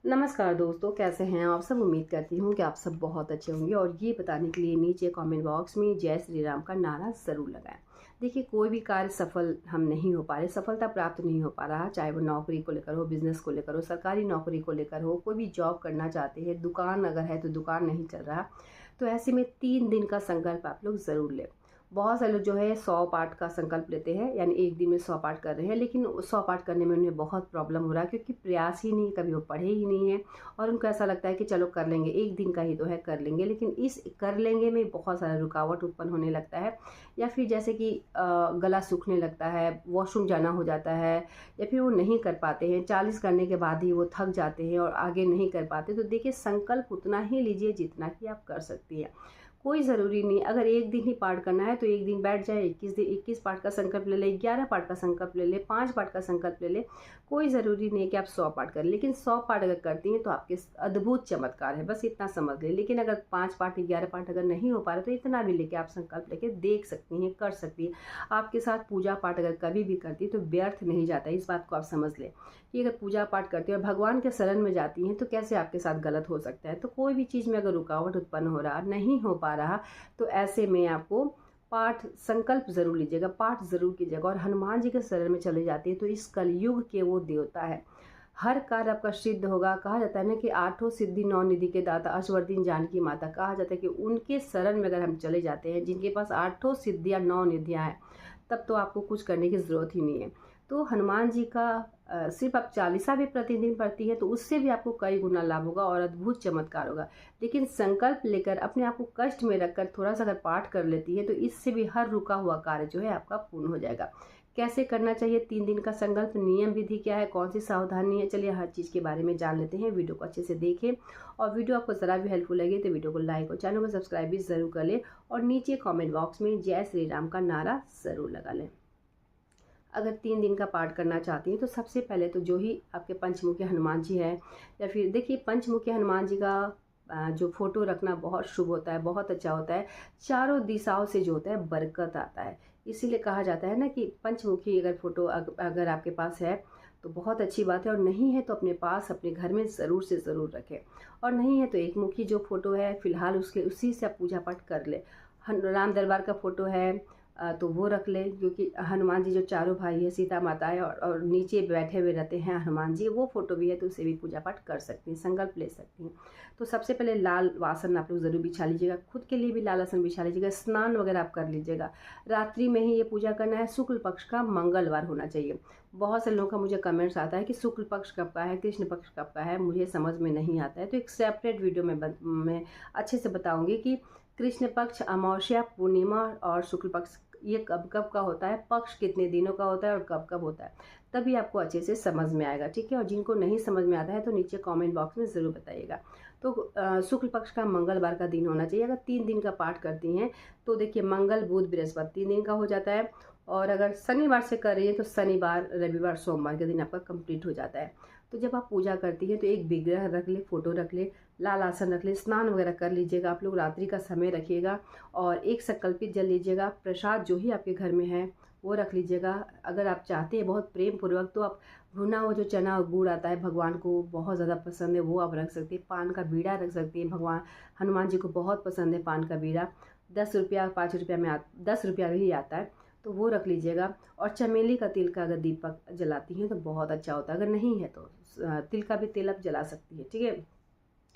नमस्कार दोस्तों, कैसे हैं आप सब। उम्मीद करती हूँ कि आप सब बहुत अच्छे होंगे और ये बताने के लिए नीचे कमेंट बॉक्स में जय श्री राम का नारा ज़रूर लगाएं। देखिए, कोई भी कार्य सफल हम नहीं हो पा रहे, सफलता प्राप्त नहीं हो पा रहा, चाहे वो नौकरी को लेकर हो, बिजनेस को लेकर हो, सरकारी नौकरी को लेकर हो, कोई भी जॉब करना चाहते हैं, दुकान अगर है तो दुकान नहीं चल रहा। तो ऐसे में 3 दिन का संकल्प आप लोग ज़रूर लें। बहुत सारे लोग जो है 100 पाठ का संकल्प लेते हैं, यानी एक दिन में 100 पाठ कर रहे हैं, लेकिन 100 पाठ करने में उन्हें बहुत प्रॉब्लम हो रहा है क्योंकि प्रयास ही नहीं, कभी वो पढ़े ही नहीं है और उनको ऐसा लगता है कि चलो कर लेंगे, एक दिन का ही तो है, कर लेंगे। लेकिन इस कर लेंगे में बहुत सारा रुकावट उत्पन्न होने लगता है, या फिर जैसे कि गला सूखने लगता है, वॉशरूम जाना हो जाता है, या फिर वो नहीं कर पाते हैं, 40 करने के बाद ही वो थक जाते हैं और आगे नहीं कर पाते। तो देखिए, संकल्प उतना ही लीजिए जितना कि आप कर सकती हैं। कोई ज़रूरी नहीं, अगर एक दिन ही पाठ करना है तो एक दिन बैठ जाए, 21 पाठ का संकल्प ले ले, 11 पाठ का संकल्प ले ले, 5 पाठ का संकल्प ले ले। कोई ज़रूरी नहीं है कि आप 100 पाठ करें, लेकिन 100 पाठ अगर करती हैं तो आपके अद्भुत चमत्कार है, बस इतना समझ लें। लेकिन अगर 5 पाठ 11 पाठ अगर नहीं हो पा रहे तो इतना भी लेके आप संकल्प लेके देख सकती हैं, कर सकती हैं। आपके साथ पूजा पाठ अगर कभी भी करती है तो व्यर्थ नहीं जाता, इस बात को आप समझ लें कि अगर पूजा पाठ करती हैं और भगवान के शरण में जाती हैं तो कैसे आपके साथ गलत हो सकता है। तो कोई भी चीज़ में अगर रुकावट उत्पन्न हो रहा, नहीं हो पा रहा, तो ऐसे में आपको पाठ संकल्प जरूर लीजिएगा, पाठ जरूर कीजिएगा और हनुमान जी के शरण में चले जाते हैं तो इस कलयुग के वो देवता है, हर कार्य आपका सिद्ध होगा। कहा जाता है ना कि 8 सिद्धि 9 निधि के दाता अश्वरदीन जानकी माता, कहा जाता है कि उनके शरण में अगर हम चले जाते हैं, जिनके पास 8 सिद्धियाँ 9 निधियाँ हैं, तब तो आपको कुछ करने की ज़रूरत ही नहीं है। तो हनुमान जी का सिर्फ आप 40 भी प्रतिदिन पढ़ती है तो उससे भी आपको कई गुना लाभ होगा और अद्भुत चमत्कार होगा। लेकिन संकल्प लेकर अपने आप को कष्ट में रखकर थोड़ा सा अगर पाठ कर लेती है तो इससे भी हर रुका हुआ कार्य जो है आपका पूर्ण हो जाएगा। कैसे करना चाहिए 3 दिन का संकल्प, नियम विधि क्या है, कौन सी सावधानी है, चलिए हर चीज़ के बारे में जान लेते हैं। वीडियो को अच्छे से देखें और वीडियो आपको ज़रा भी हेल्पफुल लगे तो वीडियो को लाइक और चैनल को सब्सक्राइब भी ज़रूर कर लें और नीचे कमेंट बॉक्स में जय श्री राम का नारा ज़रूर लगा लें। अगर 3 दिन का पाठ करना चाहती हैं तो सबसे पहले तो जो ही आपके पंचमुखी हनुमान जी है, या फिर देखिए पंचमुखी हनुमान जी का जो फोटो रखना बहुत शुभ होता है, बहुत अच्छा होता है। चारों दिशाओं से जो होता है बरकत आता है, इसीलिए कहा जाता है ना कि पंचमुखी अगर फोटो अगर आपके पास है तो बहुत अच्छी बात है, और नहीं है तो अपने पास अपने घर में ज़रूर से ज़रूर रखें। और नहीं है तो एक मुखी जो फोटो है फिलहाल उसके उसी से आप पूजा पाठ कर ले। राम दरबार का फोटो है तो वो रख ले, क्योंकि हनुमान जी जो चारों भाई है, सीता माता है और नीचे बैठे हुए रहते हैं हनुमान जी, वो फोटो भी है तो उसे भी पूजा पाठ कर सकती हैं, संकल्प ले सकती हैं। तो सबसे पहले लाल आसन आप लोग ज़रूर बिछा लीजिएगा, खुद के लिए भी लाल आसन बिछा लीजिएगा, स्नान वगैरह आप कर लीजिएगा। रात्रि में ही ये पूजा करना है, शुक्ल पक्ष का मंगलवार होना चाहिए। बहुत से लोगों का मुझे कमेंट्स आता है कि शुक्ल पक्ष कब का है, कृष्ण पक्ष कब का है, मुझे समझ में नहीं आता है। तो एक सेपरेट वीडियो में मैं अच्छे से बताऊँगी कि कृष्ण पक्ष, अमावस्या, पूर्णिमा और शुक्ल पक्ष ये कब कब का होता है, पक्ष कितने दिनों का होता है और कब कब होता है, तभी आपको अच्छे से समझ में आएगा। ठीक है, और जिनको नहीं समझ में आता है तो नीचे कमेंट बॉक्स में ज़रूर बताइएगा। तो शुक्ल पक्ष का मंगलवार का दिन होना चाहिए। अगर 3 दिन का पाठ करती हैं तो देखिए मंगल बुध बृहस्पति 3 दिन का हो जाता है, और अगर शनिवार से कर रही है तो शनिवार रविवार सोमवार के दिन आपका कंप्लीट हो जाता है। तो जब आप पूजा करती हैं तो एक विग्रह रख ले, फोटो रख ले, लाल आसन रख ले, स्नान वगैरह कर लीजिएगा। आप लोग रात्रि का समय रखिएगा और एक संकल्पित जल लीजिएगा। प्रसाद जो ही आपके घर में है वो रख लीजिएगा। अगर आप चाहते हैं बहुत प्रेम पूर्वक तो आप भुना हुआ जो चना और गुड़ आता है, भगवान को बहुत ज़्यादा पसंद है, वो आप रख सकते हैं। पान का बीड़ा रख सकती हैं, भगवान हनुमान जी को बहुत पसंद है पान का बीड़ा। 10 रुपया 5 रुपया में 10 रुपया में ही आता है, तो वो रख लीजिएगा। और चमेली का तिल का अगर दीपक जलाती हैं तो बहुत अच्छा होता है, अगर नहीं है तो तिल का भी तेल आप जला सकती है। ठीक है,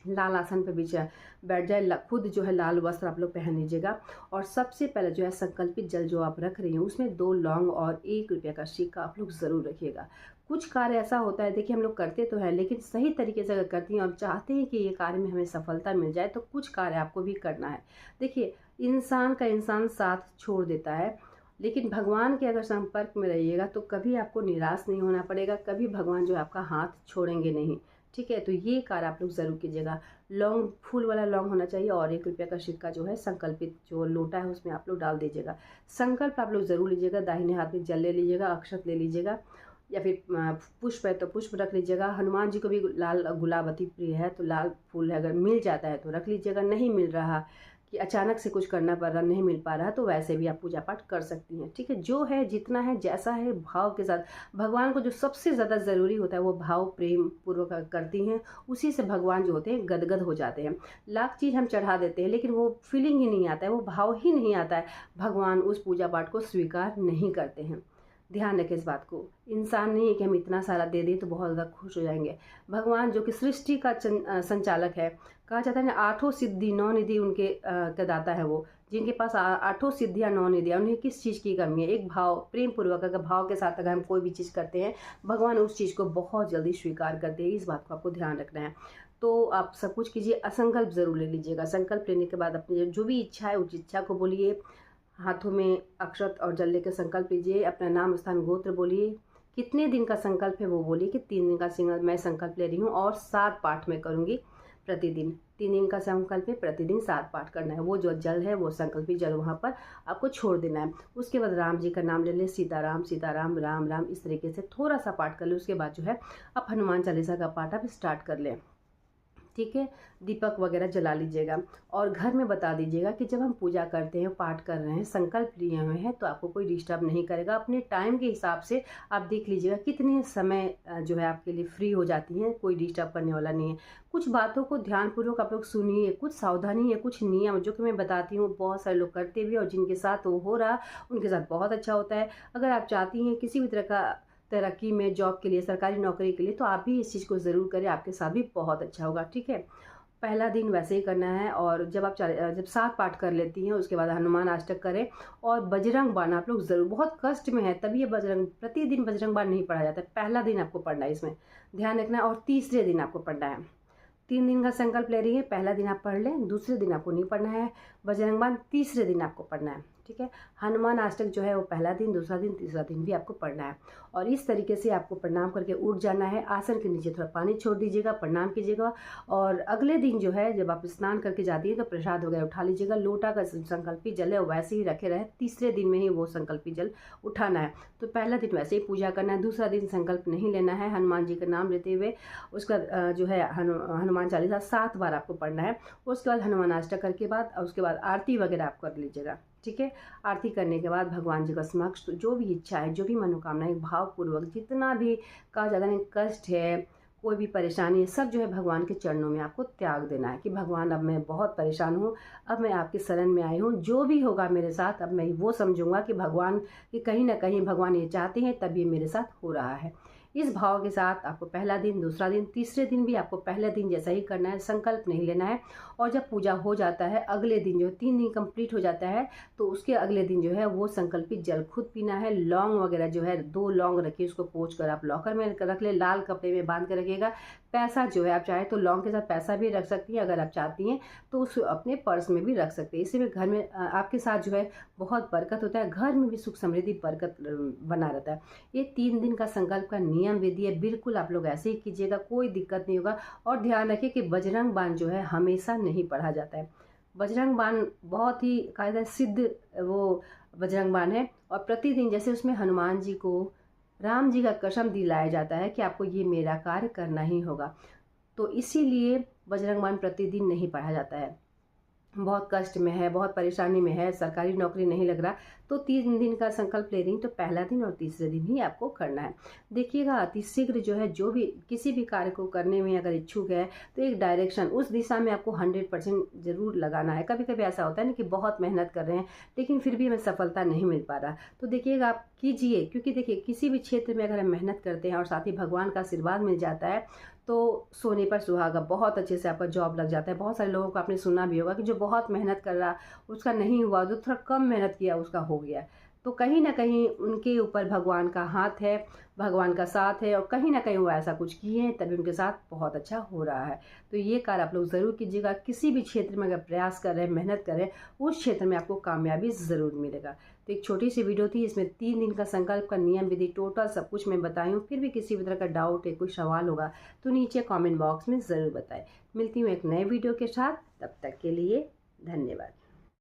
लाल आसन पे बिछा बैठ जाए, खुद जो है लाल वस्त्र आप लोग पहन लीजिएगा। और सबसे पहले जो है संकल्पित जल जो आप रख रही हैं उसमें 2 लौंग और 1 रुपये का सिक्का आप लोग ज़रूर रखिएगा। कुछ कार्य ऐसा होता है, देखिए हम लोग करते तो है लेकिन सही तरीके से अगर करती हैं और चाहते हैं कि ये कार्य में हमें सफलता मिल जाए तो कुछ कार्य आपको भी करना है। देखिए, इंसान का इंसान साथ छोड़ देता है, लेकिन भगवान के अगर संपर्क में रहिएगा तो कभी आपको निराश नहीं होना पड़ेगा, कभी भगवान जो है आपका हाथ छोड़ेंगे नहीं। ठीक है, तो ये कार्य आप लोग ज़रूर कीजिएगा। लौंग फूल वाला लौंग होना चाहिए और 1 रुपये का सिक्का जो है संकल्पित जो लोटा है उसमें आप लोग डाल दीजिएगा। संकल्प आप लोग ज़रूर लीजिएगा। दाहिने हाथ में जल ले लीजिएगा, अक्षत ले लीजिएगा, या फिर पुष्प है तो पुष्प रख लीजिएगा। हनुमान जी को भी लाल गुलाब अति प्रिय है तो लाल फूल अगर मिल जाता है तो रख लीजिएगा, नहीं मिल रहा कि अचानक से कुछ करना पड़ रहा, नहीं मिल पा रहा, तो वैसे भी आप पूजा पाठ कर सकती हैं। ठीक है, जो है जितना है जैसा है भाव के साथ, भगवान को जो सबसे ज़्यादा ज़रूरी होता है वो भाव प्रेम पूर्वक करती हैं, उसी से भगवान जो होते हैं गदगद हो जाते हैं। लाख चीज़ हम चढ़ा देते हैं लेकिन वो फीलिंग ही नहीं आता है, वो भाव ही नहीं आता है, भगवान उस पूजा पाठ को स्वीकार नहीं करते हैं। ध्यान रखें इस बात को। इंसान नहीं है कि हम इतना सारा दे दें तो बहुत ज़्यादा खुश हो जाएंगे। भगवान जो कि सृष्टि का संचालक है, कहा जाता है ना, 8 सिद्धि 9 निधि उनके का दाता है वो, जिनके पास 8 सिद्धियाँ 9 निधियाँ, उन्हें किस चीज़ की कमी है? एक भाव, प्रेम पूर्वक अगर भाव के साथ अगर हम कोई भी चीज़ करते हैं, भगवान उस चीज़ को बहुत जल्दी स्वीकार करते हैं। इस बात को आपको ध्यान रखना है। तो आप सब कुछ कीजिए, असंकल्प ज़रूर ले लीजिएगा। संकल्प लेने के बाद अपनी जो भी इच्छा है उस इच्छा को बोलिए, हाथों में अक्षत और जल लेकर संकल्प लीजिए, अपना नाम स्थान गोत्र बोलिए, कितने दिन का संकल्प है वो बोलिए कि 3 दिन का मैं संकल्प ले रही हूँ और 7 पाठ मैं करूँगी प्रतिदिन। 3 दिन का संकल्प है, प्रतिदिन 7 पाठ करना है। वो जो जल है वो संकल्पित जल वहाँ पर आपको छोड़ देना है। उसके बाद राम जी का नाम ले ले, सीताराम सीताराम राम राम, इस तरीके से थोड़ा सा पाठ कर ले। उसके बाद जो है आप हनुमान चालीसा का पाठ आप स्टार्ट कर लें। ठीक है, दीपक वगैरह जला लीजिएगा और घर में बता दीजिएगा कि जब हम पूजा करते हैं, पाठ कर रहे हैं, संकल्प लिए हुए हैं, तो आपको कोई डिस्टर्ब नहीं करेगा। अपने टाइम के हिसाब से आप देख लीजिएगा कितने समय जो है आपके लिए फ्री हो जाती हैं, कोई डिस्टर्ब करने वाला नहीं है। कुछ बातों को ध्यानपूर्वक आप लोग सुनिए, कुछ सावधानी है, कुछ नियम जो कि मैं बताती हूँ, बहुत सारे लोग करते भी और जिनके साथ वो हो रहा उनके साथ बहुत अच्छा होता है। अगर आप चाहती हैं किसी भी तरह का तरक्की में, जॉब के लिए, सरकारी नौकरी के लिए, तो आप भी इस चीज़ को ज़रूर करें, आपके साथ भी बहुत अच्छा होगा। ठीक है, पहला दिन वैसे ही करना है और जब आप जब 7 पाठ कर लेती हैं उसके बाद हनुमान अष्टक करें और बजरंग बाण आप लोग ज़रूर, बहुत कष्ट में है तभी ये बजरंग, प्रतिदिन बजरंग बाण नहीं पढ़ा जाता है, पहला दिन आपको पढ़ना है, इसमें ध्यान रखना है, और तीसरे दिन आपको पढ़ना है। 3 दिन का संकल्प ले रही है, पहला दिन आप पढ़ लें, दूसरे दिन आपको नहीं पढ़ना है बजरंग बाण, तीसरे दिन आपको पढ़ना है। ठीक है, हनुमान अष्टक जो है वो पहला दिन, दूसरा दिन, तीसरा दिन भी आपको पढ़ना है। और इस तरीके से आपको प्रणाम करके उठ जाना है। आसन के नीचे थोड़ा पानी छोड़ दीजिएगा, प्रणाम कीजिएगा और अगले दिन जो है जब आप स्नान करके जाती है तो प्रसाद वगैरह उठा लीजिएगा। लोटा का संकल्पी जल है वैसे ही रखे रहे, तीसरे दिन में ही वो संकल्पी जल उठाना है। तो पहला दिन वैसे ही पूजा करना है, दूसरा दिन संकल्प नहीं लेना है, हनुमान जी का नाम लेते हुए उसका जो है हनुमान चालीसा 7 बार आपको पढ़ना है। उसके बाद हनुमान अष्टक करके बाद उसके बाद आरती वगैरह आप कर लीजिएगा। ठीक है, आरती करने के बाद भगवान जी का समक्ष जो भी इच्छा है, जो भी मनोकामना है, भावपूर्वक जितना भी कहा जाता है कष्ट है, कोई भी परेशानी है, सब जो है भगवान के चरणों में आपको त्याग देना है कि भगवान अब मैं बहुत परेशान हूँ, अब मैं आपके शरण में आई हूँ, जो भी होगा मेरे साथ अब मैं वो समझूंगा कि भगवान की कहीं ना कहीं भगवान ये चाहते हैं तब ये मेरे साथ हो रहा है। इस भाव के साथ आपको पहला दिन, दूसरा दिन, तीसरे दिन भी आपको पहले दिन जैसा ही करना है, संकल्प नहीं लेना है। और जब पूजा हो जाता है अगले दिन जो 3 दिन कंप्लीट हो जाता है तो उसके अगले दिन जो है वो संकल्पित जल खुद पीना है। लौंग वगैरह जो है 2 लौंग रखिए, उसको पोंछ कर आप लॉकर में रख ले, लाल कपड़े में बांध कर रखिएगा। पैसा जो है आप चाहे तो लौंग के साथ पैसा भी रख सकती हैं, अगर आप चाहती हैं तो उस अपने पर्स में भी रख सकते हैं। इससे भी घर में आपके साथ जो है बहुत बरकत होता है, घर में भी सुख समृद्धि बरकत बना रहता है। ये 3 दिन का संकल्प का नियम विधि है, बिल्कुल आप लोग ऐसे ही कीजिएगा, कोई दिक्कत नहीं होगा। और ध्यान रखिए कि बजरंग बाण जो है हमेशा नहीं पढ़ा जाता है। बजरंग बाण बहुत ही कायदा सिद्ध वो बजरंग बाण है और प्रतिदिन जैसे उसमें हनुमान जी को राम जी का कसम दिलाया जाता है कि आपको ये मेरा कार्य करना ही होगा, तो इसीलिए बजरंग बाण प्रतिदिन नहीं पढ़ा जाता है। बहुत कष्ट में है, बहुत परेशानी में है, सरकारी नौकरी नहीं लग रहा, तो 3 दिन का संकल्प ले रही तो पहला दिन और तीसरे दिन ही आपको करना है। देखिएगा अतिशीघ्र जो है, जो भी किसी भी कार्य को करने में अगर इच्छुक है तो एक डायरेक्शन, उस दिशा में आपको 100% ज़रूर लगाना है। कभी कभी ऐसा होता है ना कि बहुत मेहनत कर रहे हैं लेकिन फिर भी हमें सफलता नहीं मिल पा रहा, तो देखिएगा आप कीजिए, क्योंकि देखिए किसी भी क्षेत्र में अगर हम मेहनत करते हैं और साथ ही भगवान का आशीर्वाद मिल जाता है तो सोने पर सुहागा, बहुत अच्छे से आपका जॉब लग जाता है। बहुत सारे लोगों को आपने सुना भी होगा कि जो बहुत मेहनत कर रहा उसका नहीं हुआ, जो थोड़ा कम मेहनत किया उसका हो गया। तो कहीं ना कहीं उनके ऊपर भगवान का हाथ है, भगवान का साथ है और कहीं ना कहीं वो ऐसा कुछ किए हैं तभी उनके साथ बहुत अच्छा हो रहा है। तो ये कार्य आप लोग ज़रूर कीजिएगा। किसी भी क्षेत्र में अगर प्रयास कर रहे हैं, मेहनत कर रहे हैं, उस क्षेत्र में आपको कामयाबी ज़रूर मिलेगा। तो एक छोटी सी वीडियो थी, इसमें 3 दिन का संकल्प का नियम विधि टोटल सब कुछ मैं बताई हूँ। फिर भी किसी भी तरह का डाउट है, कोई सवाल होगा तो नीचे कॉमेंट बॉक्स में ज़रूर बताएं। मिलती हूँ एक नए वीडियो के साथ, तब तक के लिए धन्यवाद।